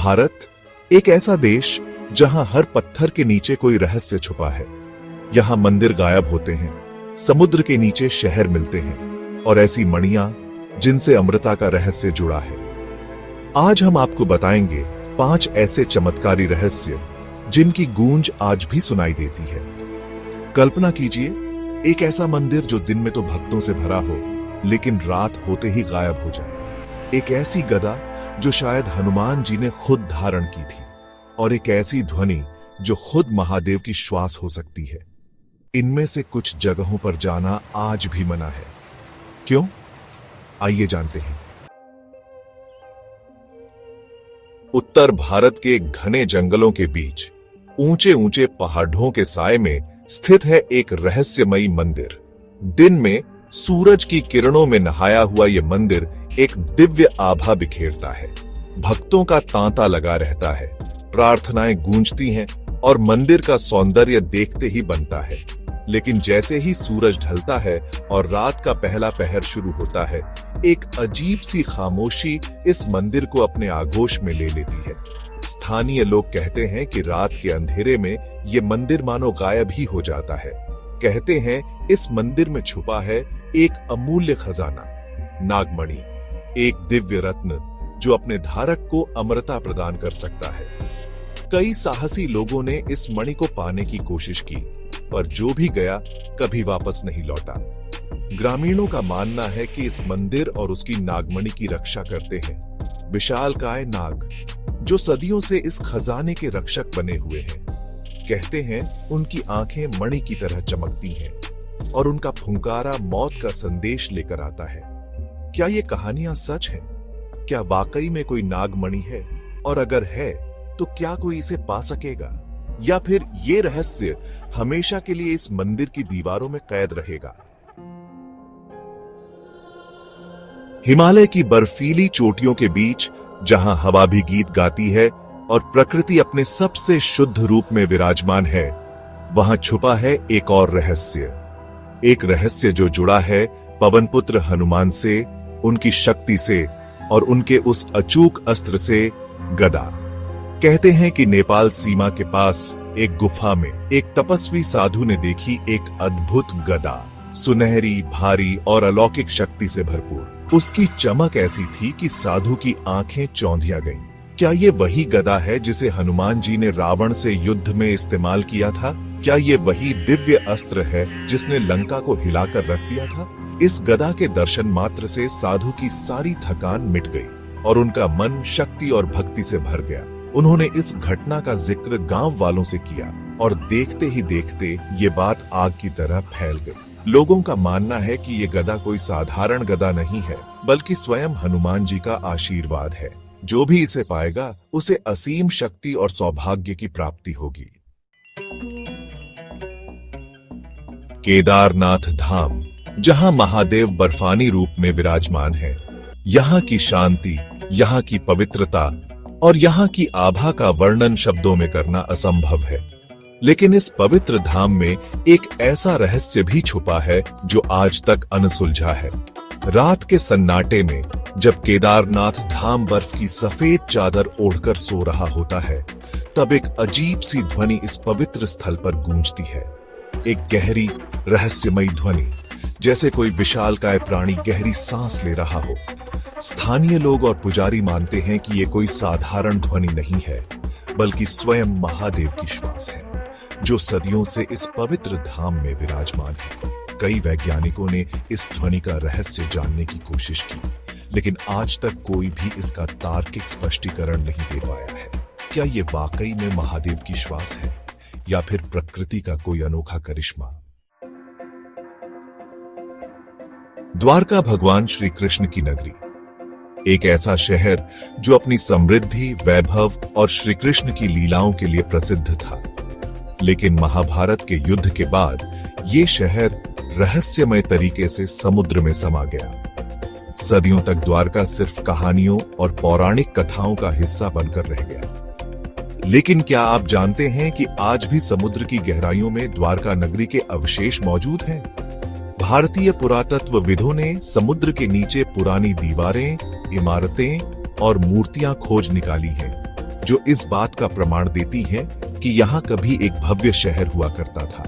भारत एक ऐसा देश जहां हर पत्थर के नीचे कोई रहस्य छुपा है। यहां मंदिर गायब होते हैं, समुद्र के नीचे शहर मिलते हैं और ऐसी मणियां जिनसे अमृता का रहस्य जुड़ा है। आज हम आपको बताएंगे 5 ऐसे चमत्कारी रहस्य जिनकी गूंज आज भी सुनाई देती है। कल्पना कीजिए, एक ऐसा मंदिर जो दिन में तो भक्तों से भरा हो, लेकिन रात होते ही गायब हो जाए। एक ऐसी गदा जो शायद हनुमान जी ने खुद धारण की थी, और एक ऐसी ध्वनि जो खुद महादेव की श्वास हो सकती है। इनमें से कुछ जगहों पर जाना आज भी मना है। क्यों? आइए जानते हैं। उत्तर भारत के घने जंगलों के बीच ऊंचे ऊंचे पहाड़ों के साए में स्थित है एक रहस्यमयी मंदिर। दिन में सूरज की किरणों में नहाया हुआ यह मंदिर एक दिव्य आभा बिखेरता है। भक्तों का तांता लगा रहता है, प्रार्थनाएं गूंजती हैं और मंदिर का सौंदर्य देखते ही बनता है। लेकिन जैसे ही सूरज ढलता है और रात का पहला पहर शुरू होता है, एक अजीब सी खामोशी इस मंदिर को अपने आगोश में ले लेती है। स्थानीय लोग कहते हैं कि रात के अंधेरे में ये मंदिर मानो गायब ही हो जाता है। कहते हैं इस मंदिर में छुपा है एक अमूल्य खजाना, नागमणि, एक दिव्य रत्न जो अपने धारक को अमृता प्रदान कर सकता है। कई साहसी लोगों ने इस मणि को पाने की कोशिश की, पर जो भी गया कभी वापस नहीं लौटा। ग्रामीणों का मानना है कि इस मंदिर और उसकी नागमणि की रक्षा करते हैं विशालकाय नाग, जो सदियों से इस खजाने के रक्षक बने हुए हैं। कहते हैं उनकी आंखें मणि की तरह चमकती हैं और उनका फुंकारा मौत का संदेश लेकर आता है। क्या ये कहानियां सच हैं? क्या वाकई में कोई नागमणि है? और अगर है तो क्या कोई इसे पा सकेगा, या फिर ये रहस्य हमेशा के लिए इस मंदिर की दीवारों में कैद रहेगा? हिमालय की बर्फीली चोटियों के बीच जहां हवा भी गीत गाती है और प्रकृति अपने सबसे शुद्ध रूप में विराजमान है, वहां छुपा है एक और रहस्य। एक रहस्य जो जुड़ा है पवन पुत्र हनुमान से, उनकी शक्ति से और उनके उस अचूक अस्त्र से, गदा। कहते हैं कि नेपाल सीमा के पास एक गुफा में एक तपस्वी साधु ने देखी एक अद्भुत गदा, सुनहरी, भारी और अलौकिक शक्ति से भरपूर। उसकी चमक ऐसी थी कि साधु की आंखें चौंधिया गईं। क्या ये वही गदा है जिसे हनुमान जी ने रावण से युद्ध में इस्तेमाल किया था? क्या ये वही दिव्य अस्त्र है जिसने लंका को हिलाकर रख दिया था? इस गदा के दर्शन मात्र से साधु की सारी थकान मिट गई और उनका मन शक्ति और भक्ति से भर गया। उन्होंने इस घटना का जिक्र गांव वालों से किया और देखते ही देखते ये बात आग की तरह फैल गई। लोगों का मानना है कि ये गदा कोई साधारण गदा नहीं है, बल्कि स्वयं हनुमान जी का आशीर्वाद है। जो भी इसे पाएगा उसे असीम शक्ति और सौभाग्य की प्राप्ति होगी। केदारनाथ धाम, जहां महादेव बर्फानी रूप में विराजमान है, यहां की शांति, यहां की पवित्रता और यहां की आभा का वर्णन शब्दों में करना असंभव है। लेकिन इस पवित्र धाम में एक ऐसा रहस्य भी छुपा है जो आज तक अनसुलझा है। रात के सन्नाटे में जब केदारनाथ धाम बर्फ की सफेद चादर ओढ़कर सो रहा होता है, तब एक अजीब सी ध्वनि इस पवित्र स्थल पर गूंजती है। एक गहरी रहस्यमयी ध्वनि, जैसे कोई विशालकाय प्राणी गहरी सांस ले रहा हो। स्थानीय लोग और पुजारी मानते हैं कि ये कोई साधारण ध्वनि नहीं है, बल्कि स्वयं महादेव की श्वास है, जो सदियों से इस पवित्र धाम में विराजमान है। कई वैज्ञानिकों ने इस ध्वनि का रहस्य जानने की कोशिश की, लेकिन आज तक कोई भी इसका तार्किक स्पष्टीकरण नहीं दे पाया है। क्या ये वाकई में महादेव की श्वास है, या फिर प्रकृति का कोई अनोखा करिश्मा? द्वारका भगवान श्री कृष्ण की नगरी, एक ऐसा शहर जो अपनी समृद्धि, वैभव और श्री कृष्ण की लीलाओं के लिए प्रसिद्ध था। लेकिन महाभारत के युद्ध के बाद ये शहर रहस्यमय तरीके से समुद्र में समा गया। सदियों तक द्वारका सिर्फ कहानियों और पौराणिक कथाओं का हिस्सा बनकर रह गया। लेकिन क्या आप जानते हैं कि आज भी समुद्र की गहराइयों में द्वारका नगरी के अवशेष मौजूद हैं? भारतीय पुरातत्वविदों ने समुद्र के नीचे पुरानी दीवारें, इमारतें और मूर्तियां खोज निकाली हैं। जो इस बात का प्रमाण देती हैं कि यहाँ कभी एक भव्य शहर हुआ करता था।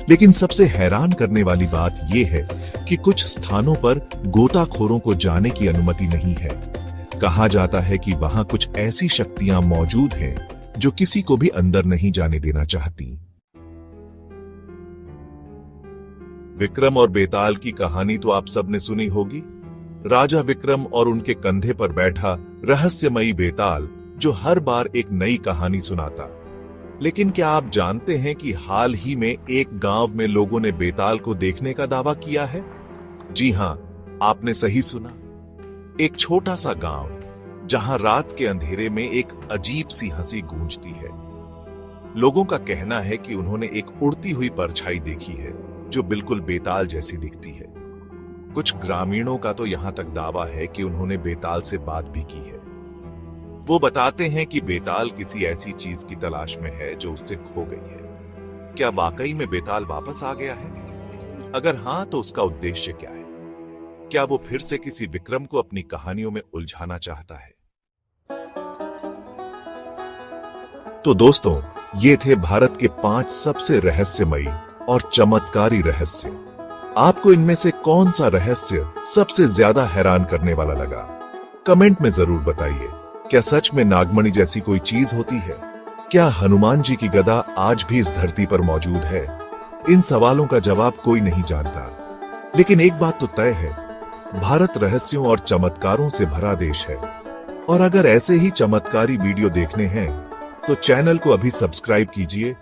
लेकिन सबसे हैरान करने वाली बात यह है कि कुछ स्थानों पर गोताखोरों को जाने की अनुमति नहीं है। कहा जाता है कि वहां कुछ ऐसी शक्तियां मौजूद हैं जो किसी को भी अंदर नहीं जाने देना चाहती। विक्रम और बेताल की कहानी तो आप सबने सुनी होगी। राजा विक्रम और उनके कंधे पर बैठा रहस्यमयी बेताल जो हर बार एक नई कहानी सुनाता। लेकिन क्या आप जानते हैं कि हाल ही में एक गांव में लोगों ने बेताल को देखने का दावा किया है? जी हां, आपने सही सुना। एक छोटा सा गांव जहां रात के अंधेरे में एक अजीब सी हंसी गूंजती है। लोगों का कहना है कि उन्होंने एक उड़ती हुई परछाई देखी है जो बिल्कुल बेताल जैसी दिखती है। कुछ ग्रामीणों का तो यहां तक दावा है कि उन्होंने बेताल से बात भी की है। वो बताते हैं कि बेताल किसी ऐसी चीज की तलाश में है जो उससे खो गई है। क्या वाकई में बेताल वापस आ गया है? अगर हां, तो उसका उद्देश्य क्या है? क्या वो फिर से किसी विक्रम को अपनी कहानियों में उलझाना चाहता है? तो दोस्तों, ये थे भारत के 5 सबसे रहस्यमयी और चमत्कारी रहस्य। आपको इनमें से कौन सा रहस्य सबसे ज्यादा हैरान करने वाला लगा? कमेंट में जरूर बताइए। क्या सच में नागमणि जैसी कोई चीज होती है? क्या हनुमान जी की गदा आज भी इस धरती पर मौजूद है? इन सवालों का जवाब कोई नहीं जानता। लेकिन एक बात तो तय है, भारत रहस्यों और चमत्कारों से भरा देश है। और अगर ऐसे ही चमत्कारी वीडियो देखने हैं तो चैनल को अभी सब्सक्राइब कीजिए